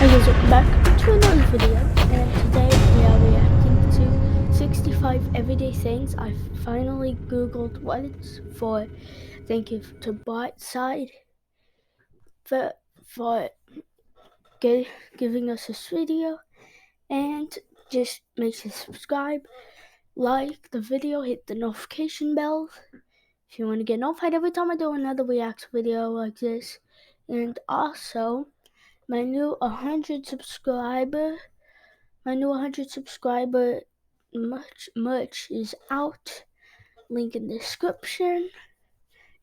Hi guys, welcome back to another video, and today we are reacting to 65 everyday things I finally googled once for. Thank you to Brightside for giving us this video, and just make sure to subscribe, like the video, hit the notification bell if you want to get notified every time I do another react video like this. And also my new 100 subscriber merch is out. Link in the description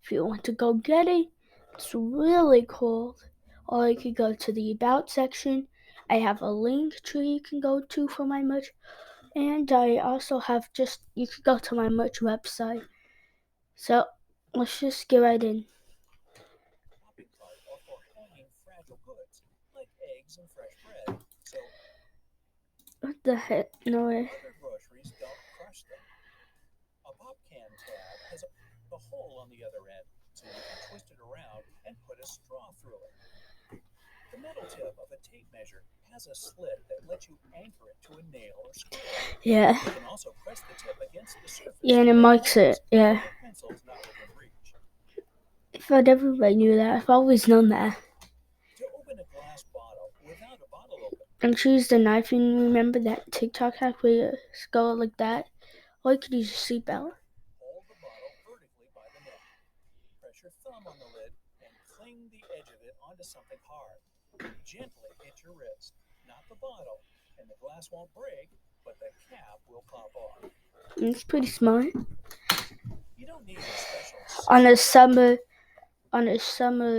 if you want to go get it. It's really cool. Or you could go to the about section. I have a link tree you can go to for my merch. And I also have you could go to my merch website. So let's just get right in. What the heck? No way. Other groceries don't crush them. A pop can tab has a hole on the other end, so you can twist it around and put a straw through it. The metal tip of a tape measure has a slit that lets you anchor it to a nail or screw. Yeah. You can also press the tip against the surface. Yeah, and it marks it. Yeah. Your pencil's not within reach. I thought everybody knew that. I've always known that. To open a glass bottle without a bottle opener. And choose the knife. And remember that TikTok hack where you go like that? Or you could use a seatbelt. Hold the bottle vertically by the neck. Press your thumb on the lid and cling the edge of it onto something hard. Gently hit your wrist, not the bottle, and the glass won't break, but the cap will pop off. It's pretty smart. You don't need a special on a summer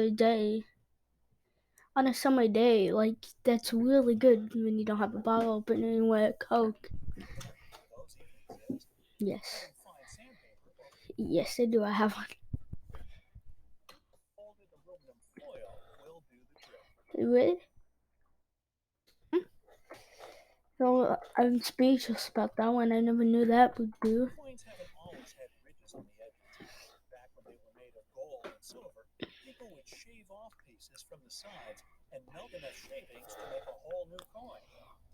day. On a summer day, like, that's really good when you don't have a bottle opener and wear a Coke. Those even exist. Yes. Fine sandpaper. Yes, I do. I have one. Folded aluminum foil will do the trick. Really? So I'm speechless about that one. I never knew that would do. Coins haven't always had ridges on the edges. Back when they were made of gold and silver, people would shave off pieces from the sides and melt enough shavings to make a whole new coin.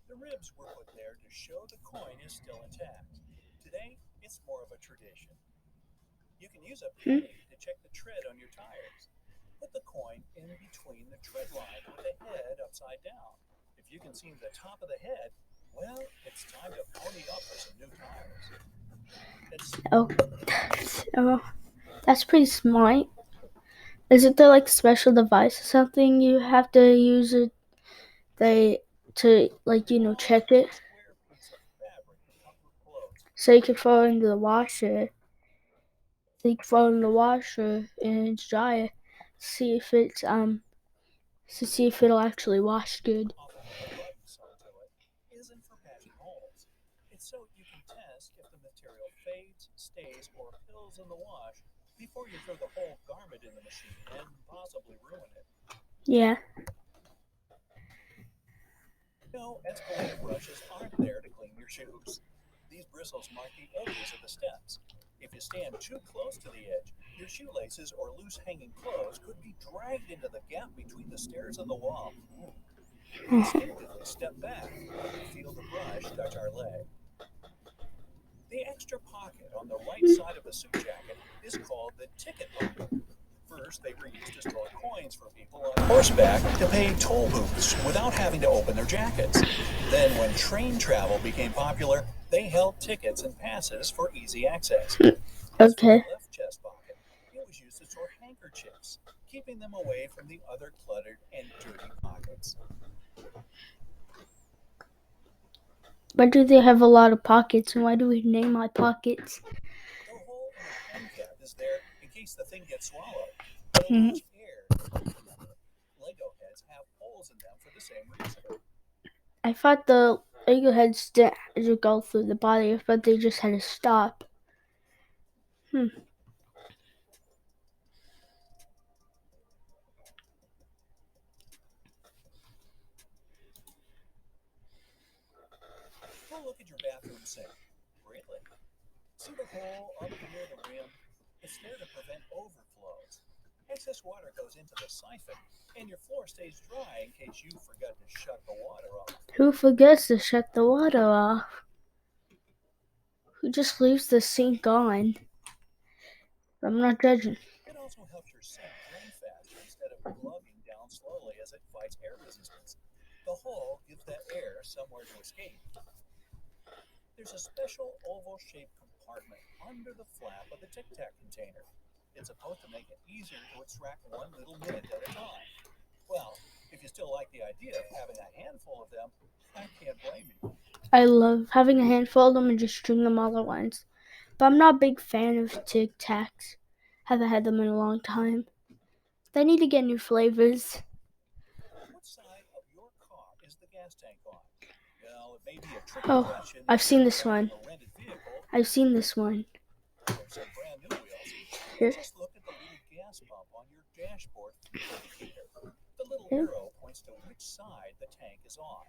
The ribs were put there to show the coin is still intact. Today, it's more of a tradition. You can use a penny to check the tread on your tires. Put the coin in between the tread line with the head upside down. If you can see the top of the head, well, it's time to pony up for some new tires. That's pretty smart. Isn't there like a special device or something you have to use it to check it? So you can throw it into the washer. And dry it. See if it'll actually wash good. Isn't for patching holes. It's so you can test if the material fades, stays, or fills in the wash before you throw the whole garment in the machine and possibly ruin it. Yeah. No, excavator brushes aren't there to clean your shoes. These bristles mark the edges of the steps. If you stand too close to the edge, your shoelaces or loose hanging clothes could be dragged into the gap between the stairs and the wall. We instinctively step back when we feel the brush touch our leg. The extra pocket on the right side of the suit jacket is called the ticket pocket. First, they were used to store coins for people on horseback to pay toll booths without having to open their jackets. Then, when train travel became popular, they held tickets and passes for easy access. Okay. As for the left chest pocket, it was used to store handkerchiefs, keeping them away from the other cluttered and dirty pockets. Why do they have a lot of pockets, and why do we name our pockets? The hole in the pen cap is there in case the thing gets swallowed. Lego heads have holes in them for the same reason. I thought the Lego heads didn't go through the body, but they just had to stop. Go look at your bathroom sink. Really? See the hole up near the rim? It's there to prevent overflows. Excess water goes into the siphon, and your floor stays dry in case you forgot to shut the water off. Who forgets to shut the water off? Who just leaves the sink on? I'm not judging. It also helps your sink drain faster instead of glugging down slowly as it fights air resistance. The hole gives that air somewhere to escape. There's a special oval-shaped compartment under the flap of the Tic Tac container. It's supposed to make it easier to extract one little minute at a time. Well, if you still like the idea of having a handful of them, I can't blame you. I love having a handful of them and just string them all at once. But I'm not a big fan of Tic Tacs. Haven't had them in a long time. They need to get new flavors. What side of your car is the gas tank on? Well, it may be a tricky Oh, question I've if seen you're this driving one. a rented vehicle I've seen this one. or some brand new wheels. Here. Just look at the little gas pump on your dashboard fuel indicator. The little Here. arrow points to which side the tank is on.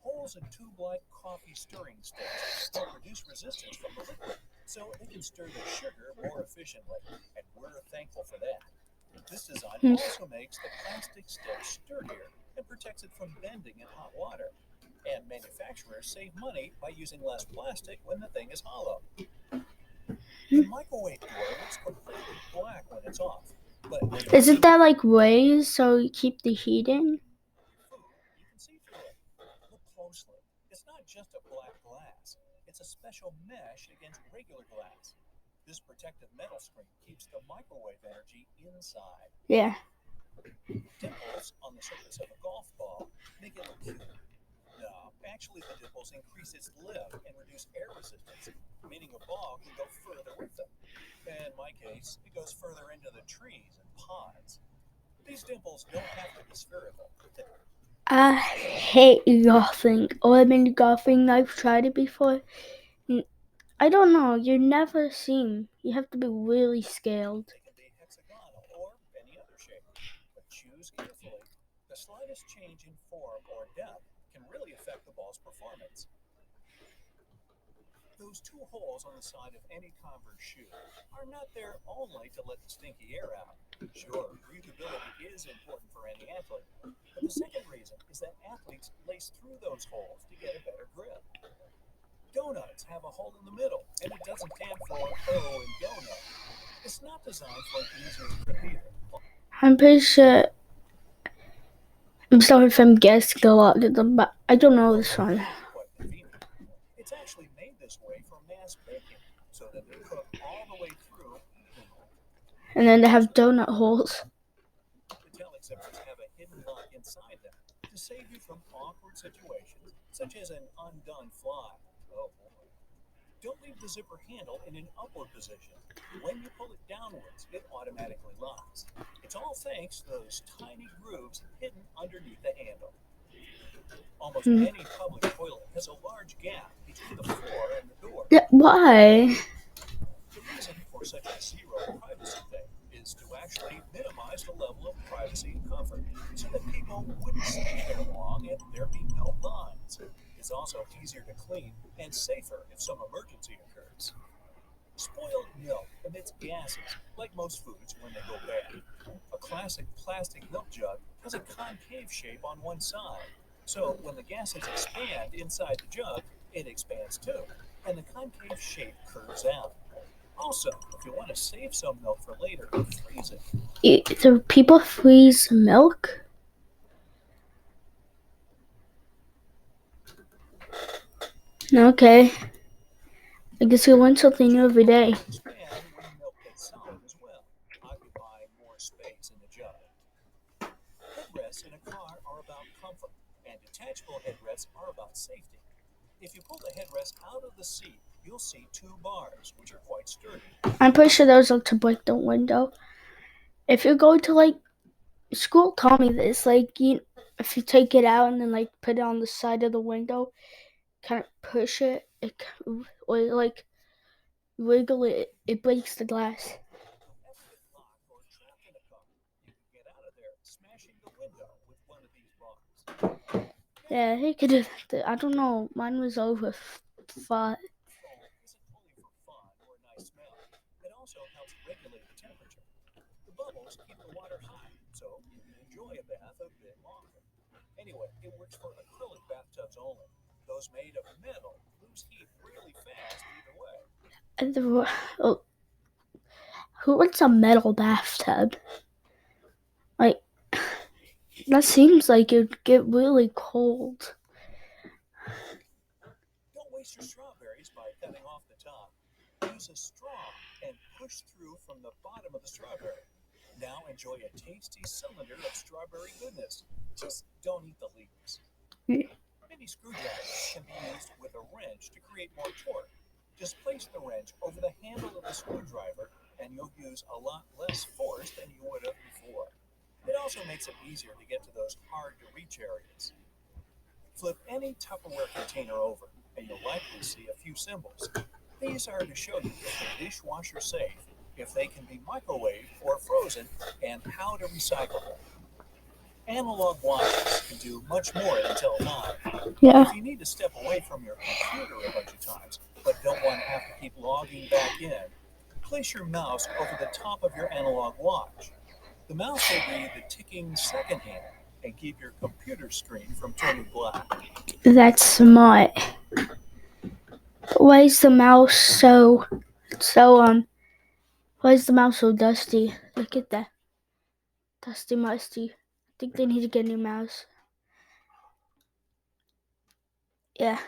Holes in tube-like coffee stirring sticks help reduce resistance from the liquid, so they can stir the sugar more efficiently, and we're thankful for that. This design also makes the plastic stick sturdier and protects it from bending in hot water. And manufacturers save money by using less plastic when the thing is hollow. The microwave door looks completely black when it's off, but Isn't that like ways so you keep the heat in? food, you can see through it. Look closely. It's not just a black glass. It's a special mesh against regular glass. This protective metal screen keeps the microwave energy inside. Yeah. Dimples on the surface of a golf ball make it look cute. No, actually the dimples increase its lift and reduce air resistance, meaning a ball can go further with them. In my case, it goes further into the trees and ponds. These dimples don't have to be spherical. I hate golfing. I've been golfing. I've tried it before. I don't know. You never seem. You have to be really scaled. They can be hexagonal or any other shape, but choose carefully. The slightest change in form or depth can really affect the ball's performance. Those two holes on the side of any Converse shoe are not there only to let the stinky air out. Sure, breathability is important for any athlete, but the second reason is that athletes lace through those holes to get a better grip. Donuts have a hole in the middle, and it doesn't stand for O in donut. It's not designed for an easier grip either. I'm pretty sure. I'm sorry if I'm guessing a lot of them, but I don't know this one. Quite convenient. It's actually made this way for mass baking, so that they cook all the way through. And then they have donut holes. The tail zippers have a hidden lock inside them to save you from awkward situations, such as an undone fly. Oh boy. Don't leave the zipper handle in an upward position. When you pull it downwards, it automatically locks. It's all thanks to those tiny grooves hidden underneath the handle. Almost any public toilet has a large gap between the floor and the door. Why? The reason for such a zero privacy thing is to actually minimize the level of privacy and comfort so that people wouldn't stay there long and there'd be no lines. It's also easier to clean and safer if some emergency occurs. Spoiled milk emits gases, like most foods when they go bad. A classic plastic milk jug has a concave shape on one side, so when the gases expand inside the jug, it expands too, and the concave shape curves out. Also, if you want to save some milk for later, freeze it. Do people freeze milk? Okay. I guess we learn something new every day. Expand when milk gets solid as well, occupying more space in the jug. Headrests in a car are about comfort, and detachable headrests are about safety. If you pull the headrest out of the seat, you'll see two bars, which are quite sturdy. I'm pretty sure those are to break the window. If you're going to school taught me this. If you take it out and then put it on the side of the window, kind of push it, or wiggle it, it breaks the glass. If you ever get locked or trapped in a car, you can get out of there smashing the window with one of these bars. Yeah, he could have. I don't know. Mine was over fun. Foam isn't only for fun or a nice smell. It also helps regulate the temperature. Anyway, it works for acrylic bathtubs only. Those made of metal lose heat really fast either way. And oh, who wants a metal bathtub? Like, that seems like it'd get really cold. Don't waste your strawberries by cutting off the top. Use a straw and push through from the bottom of the strawberry. Now enjoy a tasty cylinder of strawberry goodness. Just don't eat the leaves. Mini screwdrivers can be used with a wrench to create more torque. Just place the wrench over the handle of the screwdriver and you'll use a lot less force than you would have before. It also makes it easier to get to those hard to reach areas. Flip any Tupperware container over and you'll likely see a few symbols. These are to show you if the dishwasher is safe, if they can be microwaved or frozen, and how to recycle them. Analog watches can do much more than tell time. Yeah. If you need to step away from your computer a bunch of times, but don't want to have to keep logging back in, place your mouse over the top of your analog watch. The mouse will be the ticking second hand and keep your computer screen from turning black. That's smart. Why is the mouse so why is the mouse so dusty? Look at that. Dusty musty. I think they need to get a new mouse. Yeah.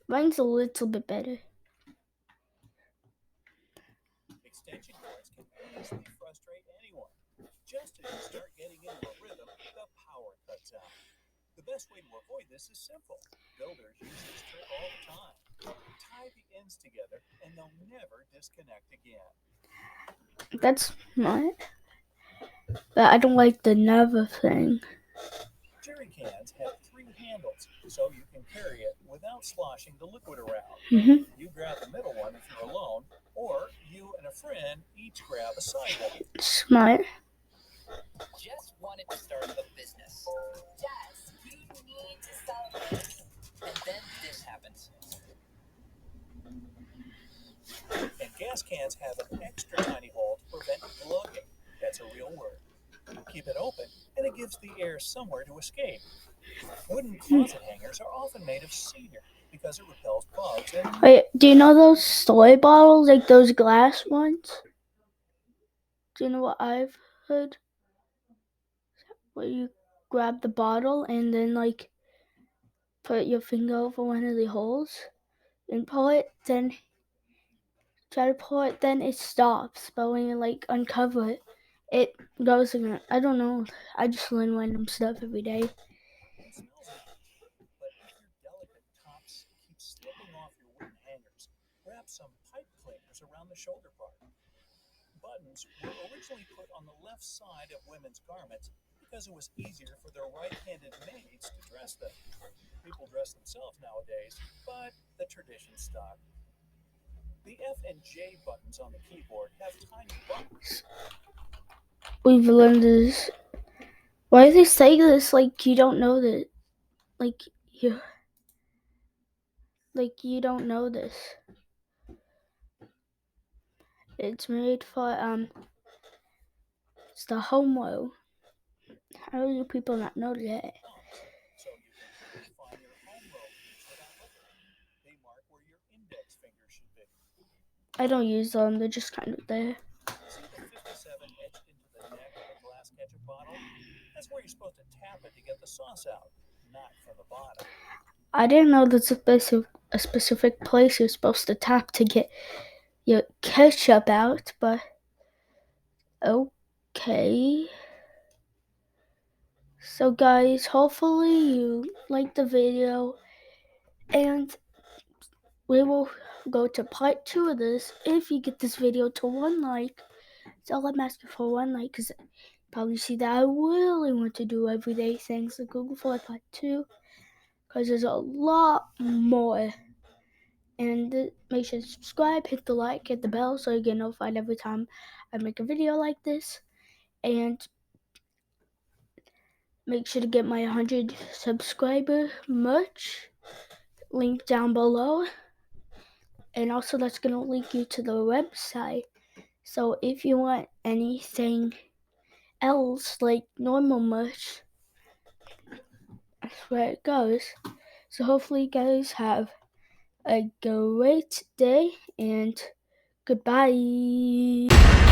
Mine's a little bit better. Extension cords can easily frustrate anyone. Just as you start getting into a rhythm, the power cuts out. The best way to avoid this is simple. Builders use this trick all the time. Tie the ends together and they'll never disconnect again. That's smart. But I don't like the never thing. Jerry cans have 3 handles, so you can carry it without sloshing the liquid around. You grab the middle one if you're alone, or you and a friend each grab a side one. Smart. Jess wanted to start a business. Jess, you need to sell this. And then this happens. And gas cans have an extra tiny hole to prevent glugging. That's a real word. Keep it open, and it gives the air somewhere to escape. Wooden closet hangers are often made of cedar because it repels bugs and... Wait, do you know those soy bottles, like those glass ones? Do you know what I've heard? Where you grab the bottle and then like put your finger over one of the holes and pull it, then try to pull it, then it stops. But when you like uncover it, it goes again. I don't know. I just learn random stuff every day. and smells nice. But if your delicate tops keep slipping off your wooden hangers, grab some pipe cleaners around the shoulder part. Buttons were originally put on the left side of women's garments because it was easier for their right-handed maids to dress them. People dress themselves nowadays, but the tradition stuck. The F and J buttons on the keyboard have tiny buttons. We've learned this. Why do they say this like you don't know that? Like you don't know this. It's made for it's the home row. How do people not know that? So you can quickly find your home row keys without looking. They mark where your index finger should be. I don't use them, they're just kind of there. See the 57 etched into the neck of a glass ketchup bottle? That's where you're supposed to tap it to get the sauce out, not from the bottom. I didn't know there's a specific place you're supposed to tap to get your ketchup out, but okay. So guys, hopefully you liked the video, and we will go to part 2 of this if you get this video to 1 like. That's all I'm asking for, 1 like, because you probably see that I really want to do everyday things like Google for part 2, because there's a lot more. And make sure to subscribe, hit the like, hit the bell so you get notified every time I make a video like this. And make sure to get my 100 subscriber merch link down below. And also that's going to link you to the website. So if you want anything else like normal merch, where it goes. So hopefully you guys have a great day and goodbye.